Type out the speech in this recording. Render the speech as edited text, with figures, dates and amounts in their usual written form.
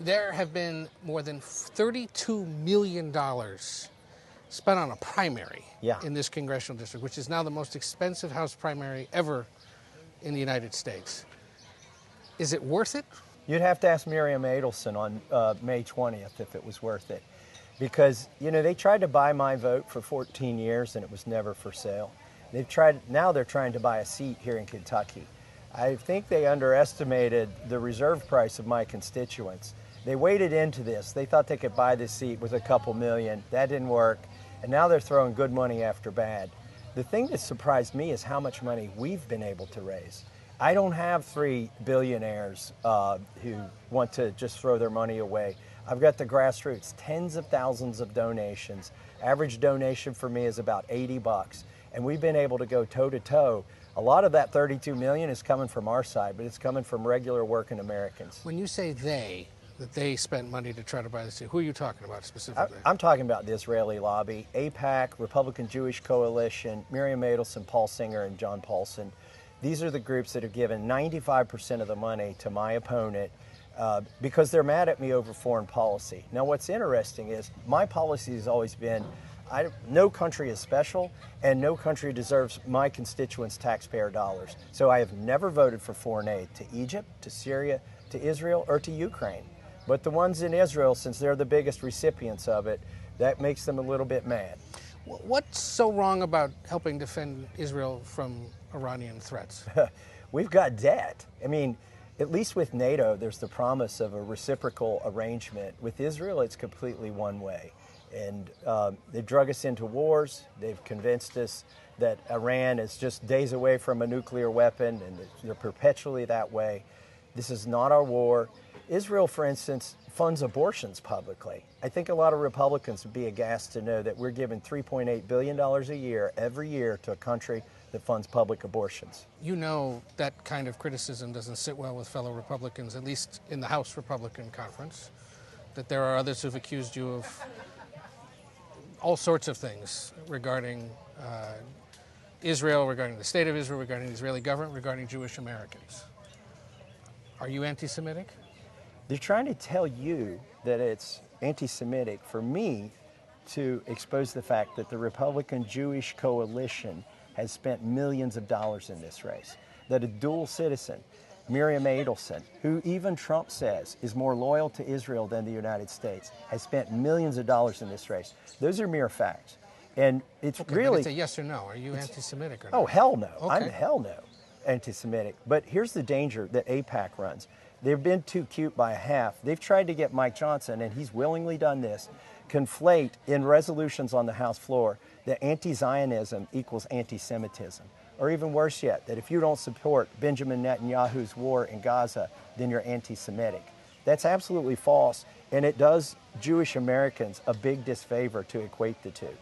There have been more than $32 million spent on a primary in this congressional district, which is now the most expensive House primary ever in the United States. Is it worth it? You'd have to ask Miriam Adelson on May 20th if it was worth it. Because, you know, they tried to buy my vote for 14 years and it was never for sale. Now they're trying to buy a seat here in Kentucky. I think they underestimated the reserve price of my constituents. They waded into this. They thought they could buy this seat with a couple million. That didn't work. And now they're throwing good money after bad. The thing that surprised me is how much money we've been able to raise. I don't have 3 billionaires who want to just throw their money away. I've got the grassroots, tens of thousands of donations. Average donation for me is about $80. And we've been able to go toe to toe. A lot of that 32 million is coming from our side, but it's coming from regular working Americans. When you say that they spent money to try to buy the seat, who are you talking about specifically? I'm talking about the Israeli lobby, AIPAC, Republican Jewish Coalition, Miriam Adelson, Paul Singer, and John Paulson. These are the groups that have given 95% of the money to my opponent because they're mad at me over foreign policy. Now, what's interesting is my policy has always been no country is special and no country deserves my constituents' taxpayer dollars. So I have never voted for foreign aid to Egypt, to Syria, to Israel, or to Ukraine. But the ones in Israel, since they're the biggest recipients of it, that makes them a little bit mad. What's so wrong about helping defend Israel from Iranian threats? We've got debt. I mean, at least with NATO, there's the promise of a reciprocal arrangement. With Israel, it's completely one way. And they drug us into wars. They've convinced us that Iran is just days away from a nuclear weapon, and they're perpetually that way. This is not our war. Israel, for instance, funds abortions publicly. I think a lot of Republicans would be aghast to know that we're giving $3.8 billion a year, every year, to a country that funds public abortions. You know that kind of criticism doesn't sit well with fellow Republicans, at least in the House Republican Conference, that there are others who've accused you of all sorts of things regarding Israel, regarding the state of Israel, regarding the Israeli government, regarding Jewish Americans. Are you anti-Semitic? They're trying to tell you that it's anti-Semitic for me to expose the fact that the Republican Jewish Coalition has spent millions of dollars in this race, that a dual citizen, Miriam Adelson, who even Trump says is more loyal to Israel than the United States, has spent millions of dollars in this race. Those are mere facts. And it's really... But it's a yes or no. Are you anti-Semitic or not? Oh, hell no. Okay. I'm hell no anti-Semitic. But here's the danger that AIPAC runs. They've been too cute by a half. They've tried to get Mike Johnson, and he's willingly done this, conflate in resolutions on the House floor that anti-Zionism equals anti-Semitism. Or even worse yet, that if you don't support Benjamin Netanyahu's war in Gaza, then you're anti-Semitic. That's absolutely false, and it does Jewish Americans a big disfavor to equate the two.